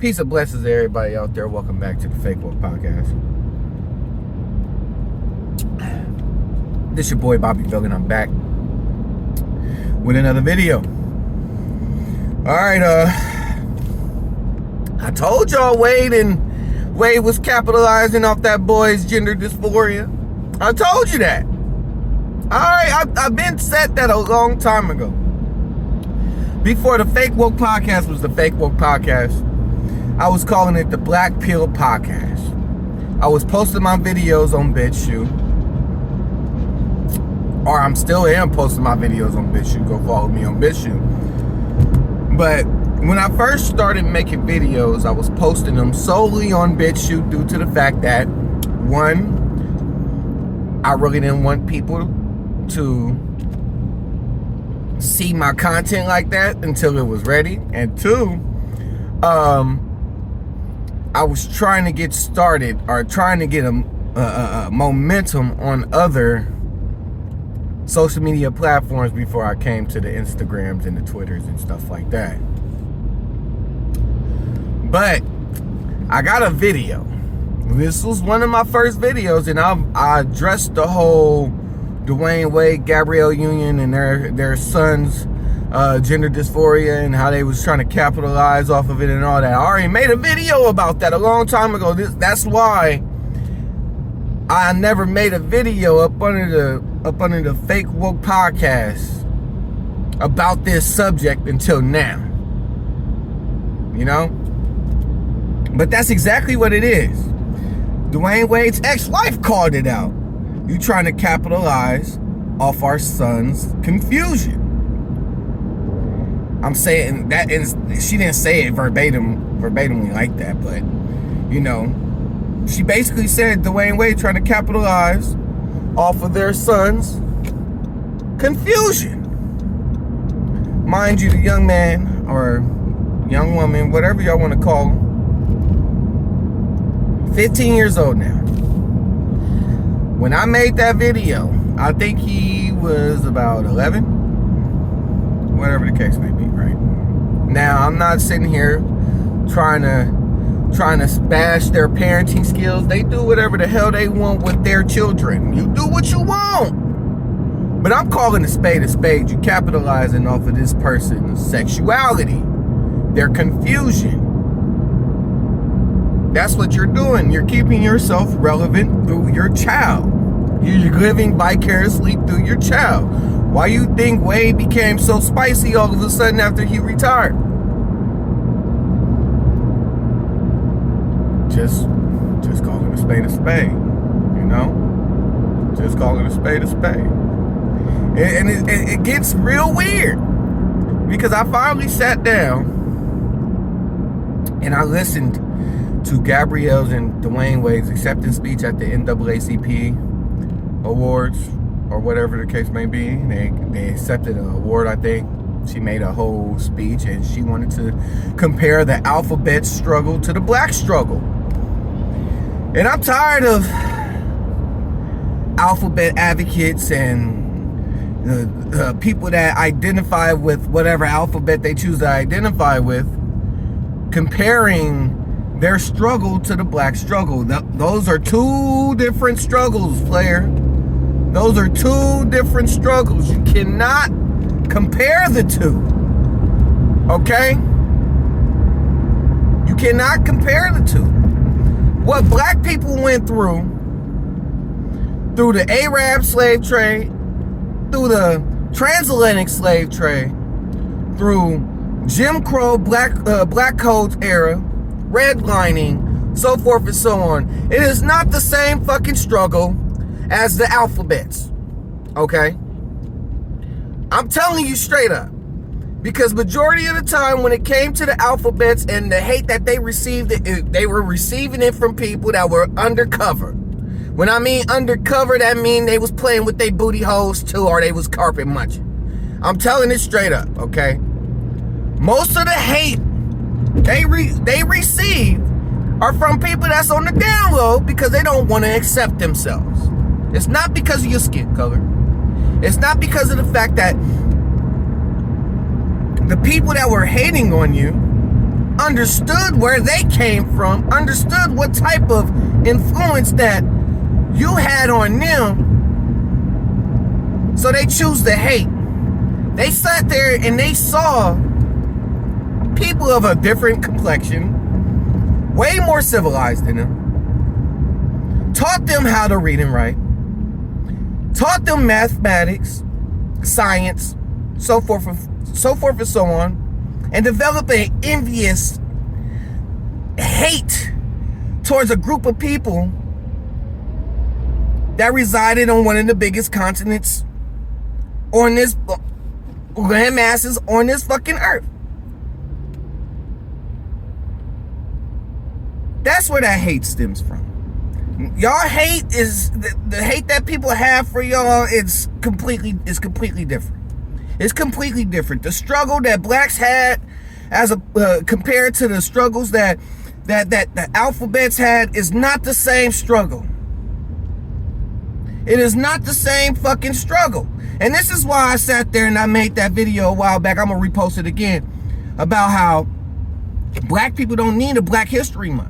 Peace and blessings to everybody out there. Welcome back to the Fake Woke Podcast. This your boy BobbyVILN. I'm back with another video. Alright, I told y'all Wade was capitalizing off that boy's gender dysphoria. I told you that. Alright, I've been said that a long time ago. Before the Fake Woke Podcast was the Fake Woke Podcast, I was calling it the Black Pill Podcast. I was posting my videos on Bitchute. Or I'm still posting my videos on Bitchute. Go follow me on Bitchute. But when I first started making videos, I was posting them solely on Bitchute due to the fact that, one, I really didn't want people to see my content like that until it was ready. And two, I was trying to get started or trying to get a momentum on other social media platforms before I came to the Instagrams and the Twitters and stuff like that. But I got a video. This was one of my first videos, and I addressed the whole Dwayne, Wade, Gabrielle union and their sons' gender dysphoria and how they was trying to capitalize off of it and all that. I already made a video about that a long time ago. That's why I never made a video up under the Fake Woke Podcast about this subject until now. You know? But that's exactly what it is. Dwayne Wade's ex-wife called it out. You trying to capitalize off our son's confusion. I'm saying that is, she didn't say it verbatimly like that, but you know, she basically said Dwayne Wade trying to capitalize off of their son's confusion. Mind you, the young man or young woman, whatever y'all want to call him, 15 years old now. When I made that video, I think he was about 11. Whatever the case may be, right? Now, I'm not sitting here trying to bash their parenting skills. They do whatever the hell they want with their children. You do what you want. But I'm calling a spade a spade. You capitalizing off of this person's sexuality, their confusion. That's what you're doing. You're keeping yourself relevant through your child. You're living vicariously through your child. Why you think Wade became so spicy all of a sudden after he retired? Just calling a spade, you know? Just calling a spade. And it gets real weird. Because I finally sat down and I listened to Gabrielle's and Dwayne Wade's acceptance speech at the NAACP Awards, or whatever the case may be. They accepted an award, I think. She made a whole speech, and she wanted to compare the alphabet struggle to the black struggle. And I'm tired of alphabet advocates and people that identify with whatever alphabet they choose to identify with, comparing their struggle to the black struggle. Those are two different struggles, player. Those are two different struggles. You cannot compare the two. Okay? You cannot compare the two. What black people went through the Arab slave trade, through the transatlantic slave trade, through Jim Crow, black codes era, redlining, so forth and so on. It is not the same fucking struggle as the alphabets. Okay? I'm telling you straight up. Because majority of the time when it came to the alphabets and the hate that they received, they were receiving it from people that were undercover. When I mean undercover, that mean they was playing with their booty holes too, or they was carpet munching. I'm telling it straight up, okay? Most of the hate they receive are from people that's on the down low because they don't want to accept themselves. It's not because of your skin color. It's not because of the fact that the people that were hating on you understood where they came from, understood what type of influence that you had on them, so they choose to hate. They sat there and they saw people of a different complexion, way more civilized than them, taught them how to read and write, taught them mathematics, science, so forth and so on, and develop an envious hate towards a group of people that resided on one of the biggest continents on this land masses on this fucking earth. That's where that hate stems from. Y'all hate is the hate that people have for y'all. It's completely different. It's completely different. The struggle that blacks had, as compared to the struggles that the alphabets had, is not the same struggle. It is not the same fucking struggle. And this is why I sat there and I made that video a while back. I'm gonna repost it again about how black people don't need a Black History Month.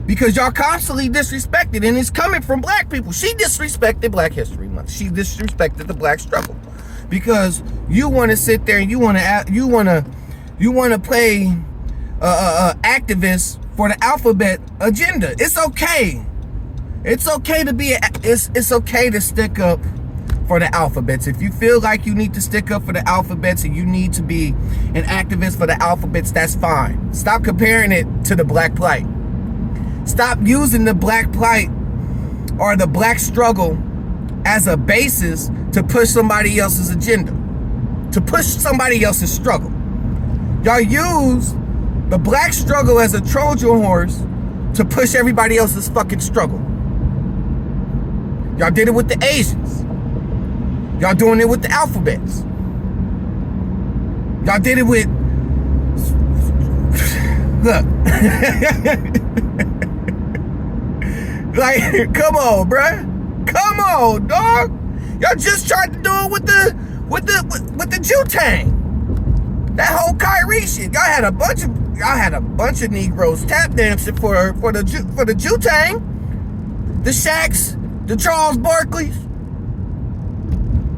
Because y'all constantly disrespected, and it's coming from black people. She disrespected Black History Month. She disrespected the black struggle, because you want to sit there and you want to play activists for the alphabet agenda. It's okay. It's okay to be. It's okay to stick up for the alphabets. If you feel like you need to stick up for the alphabets and you need to be an activist for the alphabets, that's fine. Stop comparing it to the black plight. Stop using the black plight or the black struggle as a basis to push somebody else's agenda, to push somebody else's struggle. Y'all use the black struggle as a Trojan horse to push everybody else's fucking struggle. Y'all did it with the Asians. Y'all doing it with the alphabets. Y'all did it with... Look. Like, come on, bruh. Come on, dog. Y'all just tried to do it with the Jutang. That whole Kyrie shit. Y'all had a bunch of Negroes tap dancing for the Jutang, the Shaqs, the Charles Barkleys.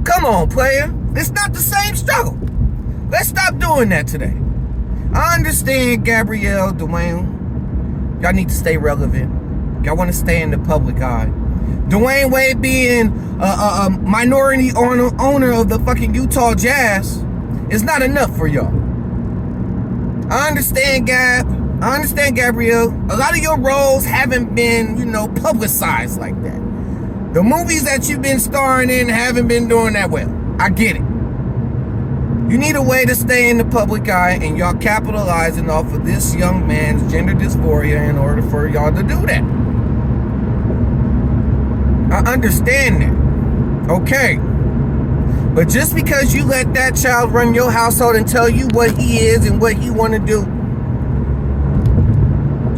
Come on, player. It's not the same struggle. Let's stop doing that today. I understand, Gabrielle, Dwayne. Y'all need to stay relevant. Y'all want to stay in the public eye. Dwayne Wade being a minority owner of the fucking Utah Jazz is not enough for y'all. I understand, Gabrielle. A lot of your roles haven't been, publicized like that. The movies that you've been starring in haven't been doing that well. I get it. You need a way to stay in the public eye, and y'all capitalizing off of this young man's gender dysphoria in order for y'all to do that. I understand that. Okay. But just because you let that child run your household and tell you what he is and what he want to do,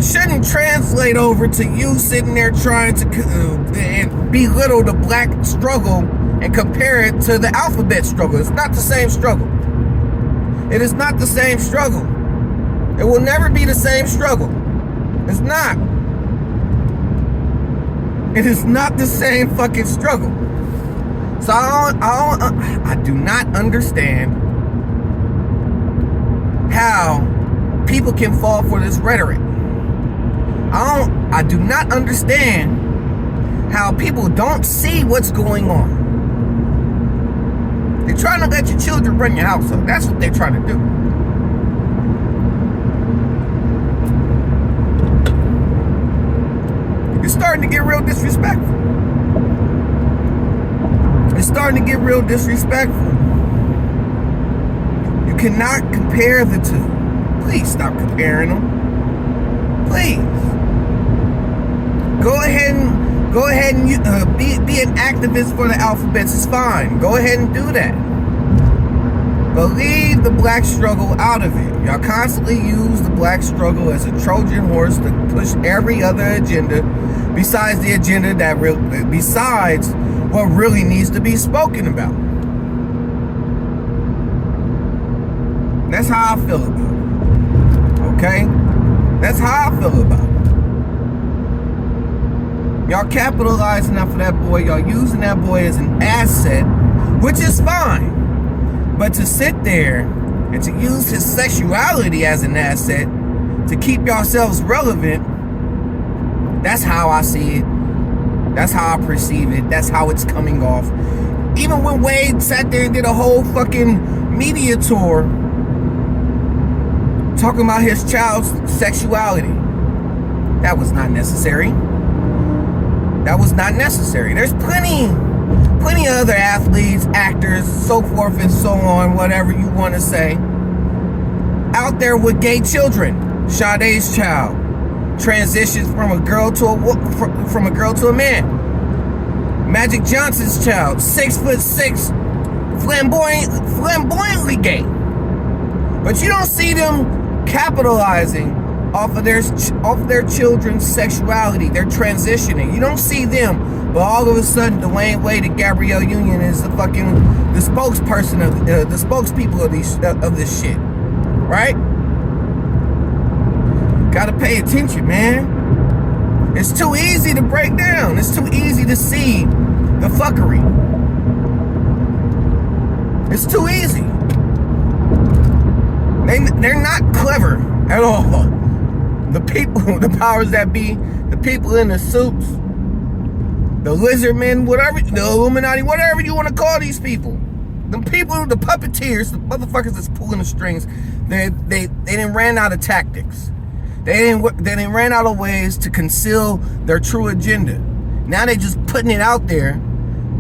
shouldn't translate over to you sitting there trying to belittle the black struggle and compare it to the alphabet struggle. It's not the same struggle. It is not the same struggle. It will never be the same struggle. It's not. It is not the same fucking struggle. So I do not understand how people can fall for this rhetoric. I do not understand how people don't see what's going on. They're trying to let your children run your household. That's what they're trying to do. It's starting to get real disrespectful. It's starting to get real disrespectful. You cannot compare the two. Please stop comparing them. Please. Go ahead and be an activist for the alphabets. It's fine. Go ahead and do that. But leave the black struggle out of it. Y'all constantly use the black struggle as a Trojan horse to push every other agenda besides the agenda besides what really needs to be spoken about. That's how I feel about it. Okay? That's how I feel about it. Y'all capitalizing off of that boy. Y'all using that boy as an asset, which is fine. But to sit there and to use his sexuality as an asset to keep yourselves relevant, that's how I see it. That's how I perceive it. That's how it's coming off. Even when Wade sat there and did a whole fucking media tour talking about his child's sexuality, that was not necessary. That was not necessary. There's plenty of other athletes, actors, so forth and so on, whatever you want to say, out there with gay children. Sade's child transitions from a girl to a man. Magic Johnson's child, 6'6", flamboyantly gay. But you don't see them capitalizing off of their children's sexuality. They're transitioning. You don't see them, but all of a sudden, Dwayne Wade and Gabrielle Union is the spokesperson of the spokespeople of this shit, right? Gotta pay attention, man. It's too easy to break down. It's too easy to see the fuckery. It's too easy. They're not clever at all. The people, the powers that be, the people in the suits, the lizard men, whatever, the Illuminati, whatever you want to call these people. The people, the puppeteers, the motherfuckers that's pulling the strings, they didn't ran out of tactics. They didn't ran out of ways to conceal their true agenda. Now they just putting it out there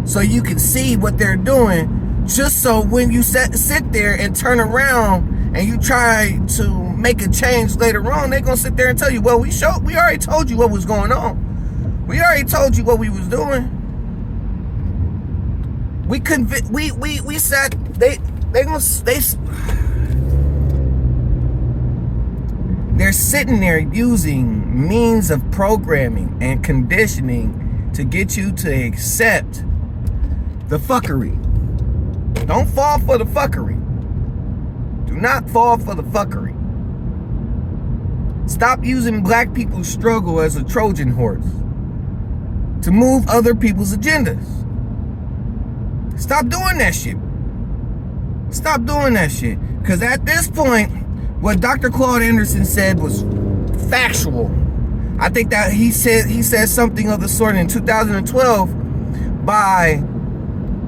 so you can see what they're doing, just so when you sit there and turn around and you try to make a change later on, they're gonna sit there and tell you, well, we already told you what was going on. We already told you what we was doing. They're sitting there using means of programming and conditioning to get you to accept the fuckery. Don't fall for the fuckery. Do not fall for the fuckery. Stop using black people's struggle as a Trojan horse to move other people's agendas. Stop doing that shit. Stop doing that shit. Because at this point, what Dr. Claude Anderson said was factual. I think that he said something of the sort in 2012. By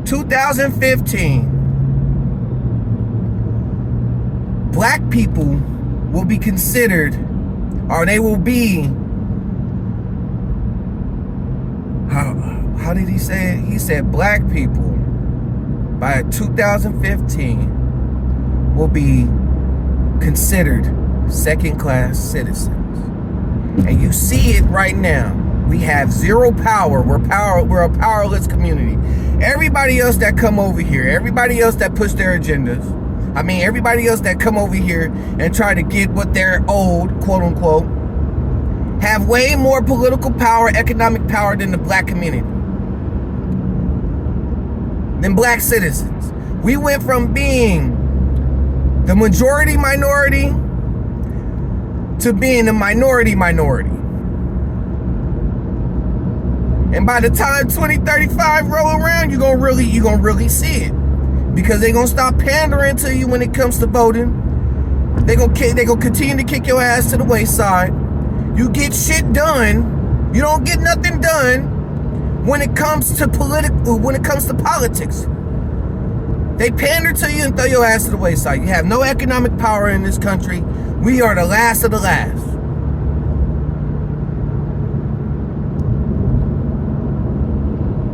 2015, black people will be considered, or they will be, how did he say it? He said black people by 2015 will be considered second-class citizens. And you see it right now. We have zero power. We're a powerless community. Everybody else that come over here, everybody else that push their agendas, everybody else that come over here and try to get what they're owed, quote unquote, have way more political power, economic power than the black community, than black citizens. We went from being the majority minority to being the minority. And by the time 2035 roll around, you're gonna really see it. Because they're gonna stop pandering to you when it comes to voting. They're gonna continue to kick your ass to the wayside. You get shit done. You don't get nothing done when it comes to politics. They pander to you and throw your ass to the wayside. You have no economic power in this country. We are the last of the last.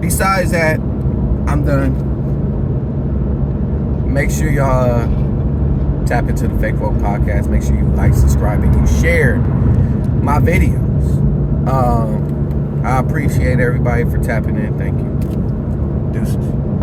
Besides that, I'm done. Make sure y'all tap into the Fake Folk Podcast. Make sure you like, subscribe, and you share my videos. I appreciate everybody for tapping in. Thank you. Deuces.